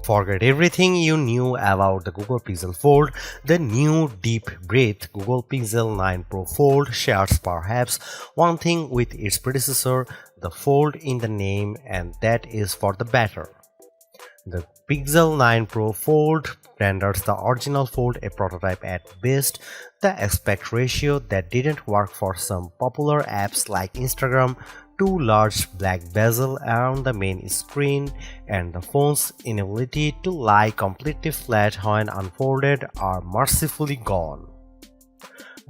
Forget everything you knew about the Google Pixel Fold. The new deep breath Google Pixel 9 Pro Fold shares perhaps one thing with its predecessor, the fold in the name, and that is for the better. The Pixel 9 Pro Fold renders the original Fold a prototype at best. The aspect ratio that didn't work for some popular apps like Instagram, two large black bezel around the main screen, and the phone's inability to lie completely flat when unfolded are mercifully gone.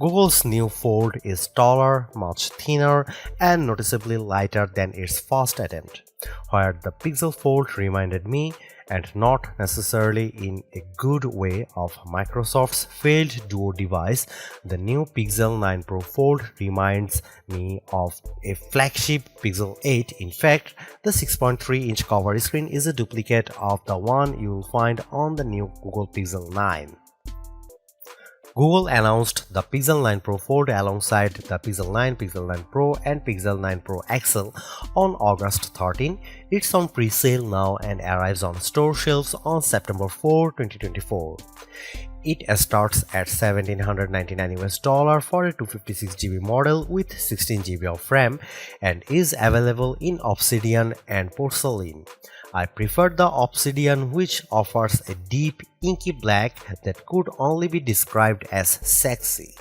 Google's new Fold is taller, much thinner, and noticeably lighter than its first attempt, where the Pixel Fold reminded me, and not necessarily in a good way, of Microsoft's failed Duo device. The new Pixel 9 Pro Fold reminds me of a flagship Pixel 8. In fact, the 6.3-inch cover screen is a duplicate of the one you'll find on the new Google Pixel 9. Google announced the Pixel 9 Pro Fold alongside the Pixel 9, Pixel 9 Pro, and Pixel 9 Pro XL on August 13. It's on pre-sale now and arrives on store shelves on September 4, 2024. It starts at $1,799 for a 256GB model with 16GB of RAM and is available in Obsidian and Porcelain. I prefer the Obsidian, which offers a deep, inky black that could only be described as sexy.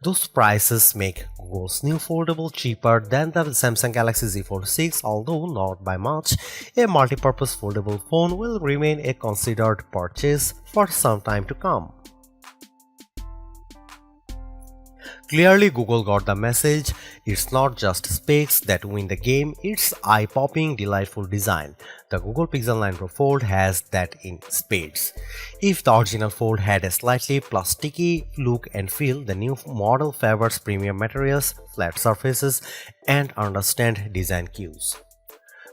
Those prices make Google's new foldable cheaper than the Samsung Galaxy Z Fold 6, although not by much. A multi-purpose foldable phone will remain a considered purchase for some time to come. Clearly, Google got the message. It's not just specs that win the game, it's eye-popping, delightful design. The Google Pixel 9 Pro Fold has that in spades. If the original Fold had a slightly plasticky look and feel, the new model favors premium materials, flat surfaces, and understand design cues.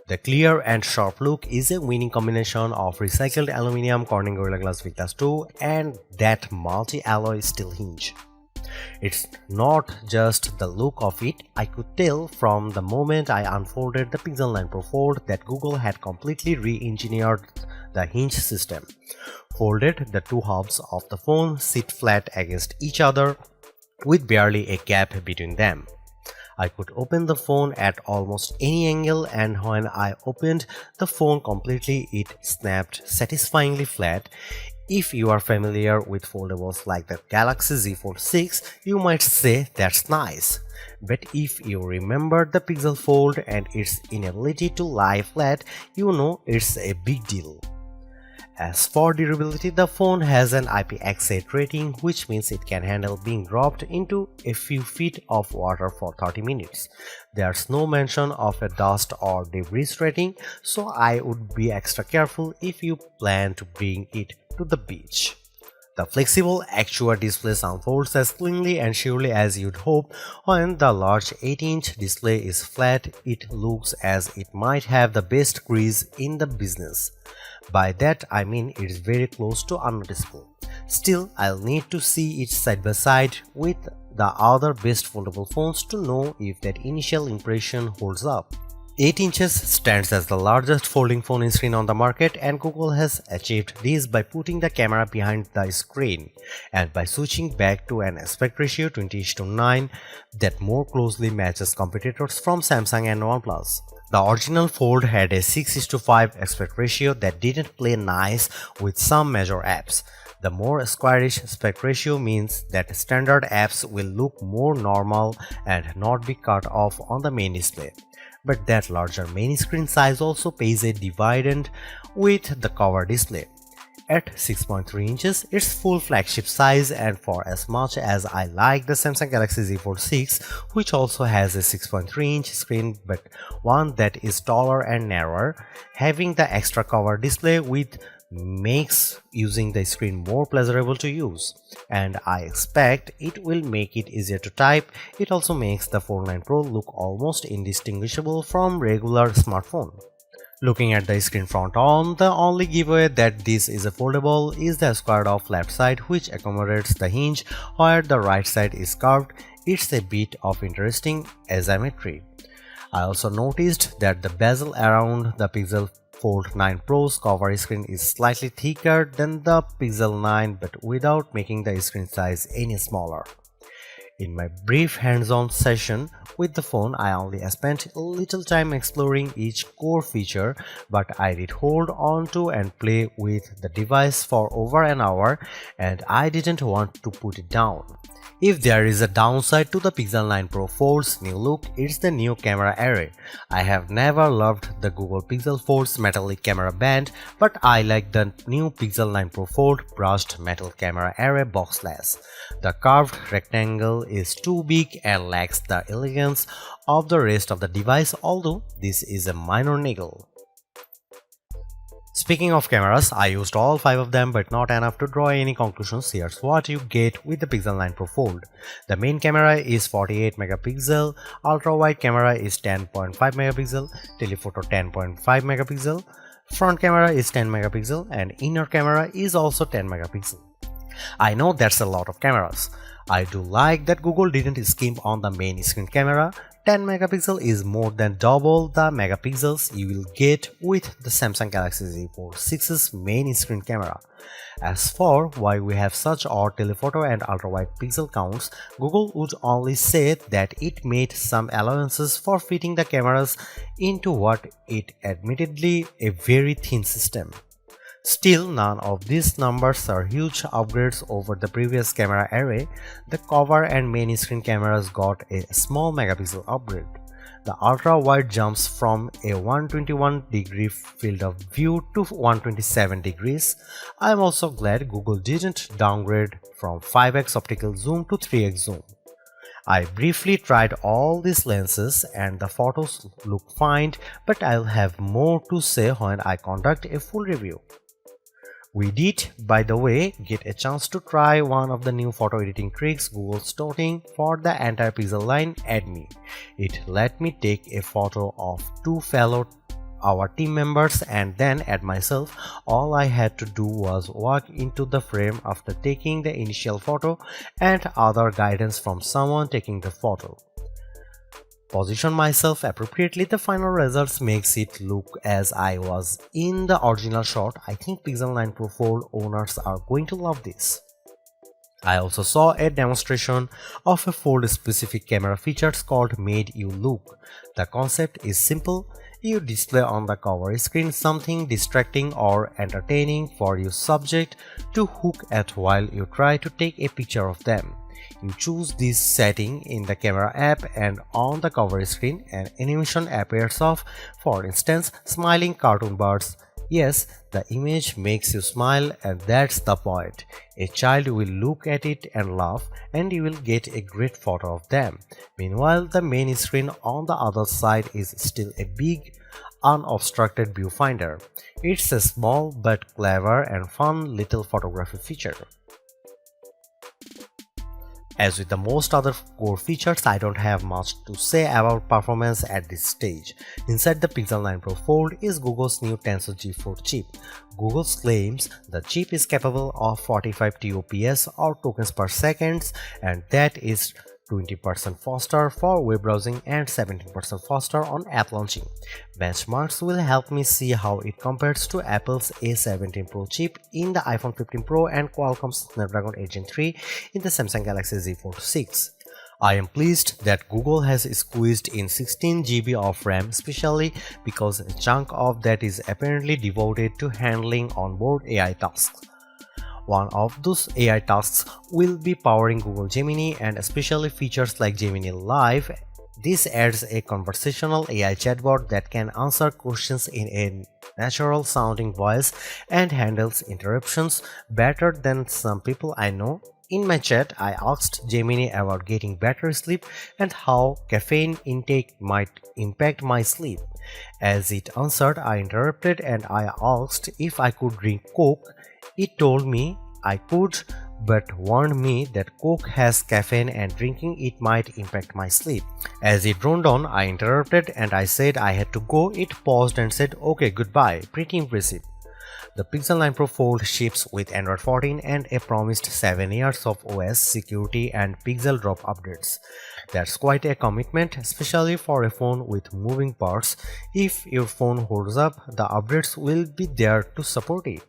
The clear and sharp look is a winning combination of recycled aluminum Corning Gorilla Glass Victus 2 and that multi-alloy steel hinge. It's not just the look of it. I could tell from the moment I unfolded the Pixel 9 Pro Fold that Google had completely re-engineered the hinge system. Folded, the two halves of the phone sit flat against each other with barely a gap between them. I could open the phone at almost any angle, and when I opened the phone completely, it snapped satisfyingly flat. If you are familiar with foldables like the Galaxy Z Fold 6, you might say that's nice. But if you remember the Pixel Fold and its inability to lie flat, you know it's a big deal. As for durability, the phone has an IPX8 rating, which means it can handle being dropped into a few feet of water for 30 minutes. There's no mention of a dust or debris rating, so I would be extra careful if you plan to bring it to the beach. The flexible Actua display unfolds as cleanly and surely as you'd hope. When the large 8-inch display is flat, it looks as it might have the best crease in the business. By that I mean it's very close to unnoticeable. Still, I'll need to see it side by side with the other best foldable phones to know if that initial impression holds up. 8 inches stands as the largest folding phone screen on the market, and Google has achieved this by putting the camera behind the screen and by switching back to an aspect ratio 20:9 that more closely matches competitors from Samsung and OnePlus. The original Fold had a 6:5 aspect ratio that didn't play nice with some major apps. The more squarish aspect ratio means that standard apps will look more normal and not be cut off on the main display. But that larger main screen size also pays a dividend with the cover display. At 6.3 inches, it's full flagship size, and for as much as I like the Samsung Galaxy Z Fold 6, which also has a 6.3-inch screen but one that is taller and narrower, having the extra cover display with makes using the screen more pleasurable to use, and I expect it will make it easier to type. It also makes the Fold 9 Pro look almost indistinguishable from regular smartphone. Looking at the screen front on, the only giveaway that this is a foldable is the squared off left side, which accommodates the hinge where the right side is curved. It's a bit of interesting asymmetry. I also noticed that the bezel around the Pixel Fold 9 Pro's cover screen is slightly thicker than the Pixel 9 but without making the screen size any smaller. In my brief hands-on session with the phone, I only spent a little time exploring each core feature, but I did hold on to and play with the device for over an hour, and I didn't want to put it down. If there is a downside to the Pixel 9 Pro Fold's new look, it's the new camera array. I have never loved the Google Pixel Fold's metallic camera band, but I like the new Pixel 9 Pro Fold brushed metal camera array boxless. The curved rectangle is too big and lacks the elegance of the rest of the device, although this is a minor niggle. Speaking of cameras, I used all 5 of them but not enough to draw any conclusions. Here's what you get with the Pixel 9 Pro Fold. The main camera is 48 megapixel, ultra-wide camera is 10.5 megapixel, telephoto 10.5 megapixel, front camera is 10 megapixel and inner camera is also 10 megapixel. I know that's a lot of cameras. I do like that Google didn't skimp on the main screen camera. 10 megapixel is more than double the megapixels you will get with the Samsung Galaxy Z Fold 6's main screen camera. As for why we have such odd telephoto and ultra-wide pixel counts, Google would only say that it made some allowances for fitting the cameras into what is admittedly a very thin system. Still, none of these numbers are huge upgrades over the previous camera array. The cover and main screen cameras got a small megapixel upgrade. The ultra-wide jumps from a 121-degree field of view to 127 degrees. I am also glad Google didn't downgrade from 5x optical zoom to 3x zoom. I briefly tried all these lenses and the photos look fine, but I'll have more to say when I conduct a full review. We did, by the way, get a chance to try one of the new photo editing tricks Google's touting for the entire Pixel line, Add Me. It let me take a photo of 2 fellow our team members and then add myself. All I had to do was walk into the frame after taking the initial photo and other guidance from someone taking the photo. Position myself appropriately. The final results makes it look as I was in the original shot. I think Pixel 9 Pro Fold owners are going to love this. I also saw a demonstration of a Fold specific camera features called Made You Look. The concept is simple. You display on the cover screen something distracting or entertaining for your subject to hook at while you try to take a picture of them. You choose this setting in the camera app and on the cover screen an animation appears of, for instance, smiling cartoon birds. Yes, the image makes you smile and that's the point. A child will look at it and laugh and you will get a great photo of them. Meanwhile, the main screen on the other side is still a big, unobstructed viewfinder. It's a small but clever and fun little photography feature. As with the most other core features, I don't have much to say about performance at this stage. Inside the Pixel 9 Pro Fold is Google's new Tensor G4 chip. Google claims the chip is capable of 45 TOPS or tokens per second, and that is 20% faster for web browsing and 17% faster on app launching. Benchmarks will help me see how it compares to Apple's A17 Pro chip in the iPhone 15 Pro and Qualcomm's Snapdragon 8 Gen 3 in the Samsung Galaxy Z Fold 6. I am pleased that Google has squeezed in 16 GB of RAM, especially because a chunk of that is apparently devoted to handling onboard AI tasks. One of those AI tasks will be powering Google Gemini and especially features like Gemini Live. This adds a conversational AI chatbot that can answer questions in a natural sounding voice and handles interruptions better than some people I know. In my chat, I asked Gemini about getting better sleep and how caffeine intake might impact my sleep. As it answered, I interrupted and I asked if I could drink Coke. It told me I could, but warned me that Coke has caffeine and drinking it might impact my sleep. As it droned on, I interrupted and I said I had to go. It paused and said, "Okay, goodbye." Pretty impressive. The Pixel 9 Pro Fold ships with Android 14 and a promised 7 years of OS security and pixel drop updates. That's quite a commitment, especially for a phone with moving parts. If your phone holds up, the updates will be there to support it.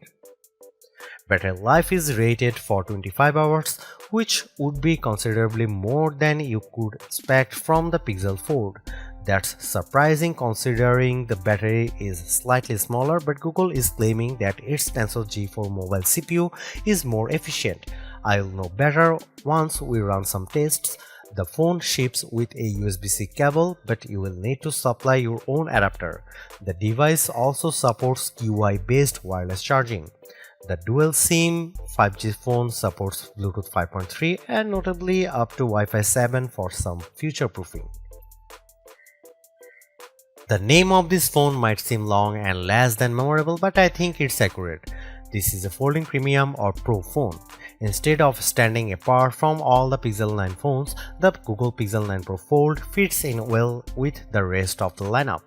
Battery life is rated for 25 hours, which would be considerably more than you could expect from the Pixel Fold. That's surprising considering the battery is slightly smaller, but Google is claiming that its Tensor G4 mobile CPU is more efficient. I'll know better once we run some tests. The phone ships with a USB-C cable, but you will need to supply your own adapter. The device also supports QI-based wireless charging. The dual SIM 5G phone supports Bluetooth 5.3 and notably up to Wi-Fi 7 for some future-proofing. The name of this phone might seem long and less than memorable, but I think it's accurate. This is a folding premium or pro phone. Instead of standing apart from all the Pixel 9 phones, the Google Pixel 9 Pro Fold fits in well with the rest of the lineup.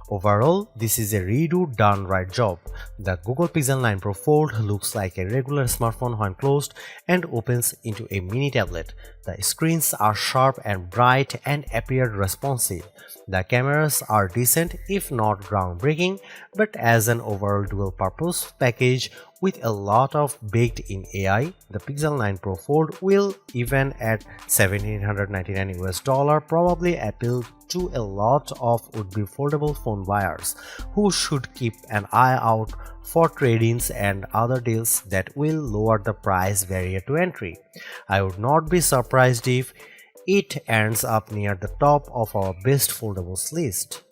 Overall, this is a redo done right job. The Google Pixel 9 Pro Fold looks like a regular smartphone when closed and opens into a mini tablet. The screens are sharp and bright and appear responsive. The cameras are decent if not groundbreaking, but as an overall dual-purpose package with a lot of baked-in AI, the Pixel 9 Pro Fold will, even at $1,799 probably appeal to a lot of would-be foldable phone buyers who should keep an eye out for trade-ins and other deals that will lower the price barrier to entry. I would not be surprised if it ends up near the top of our best foldables list.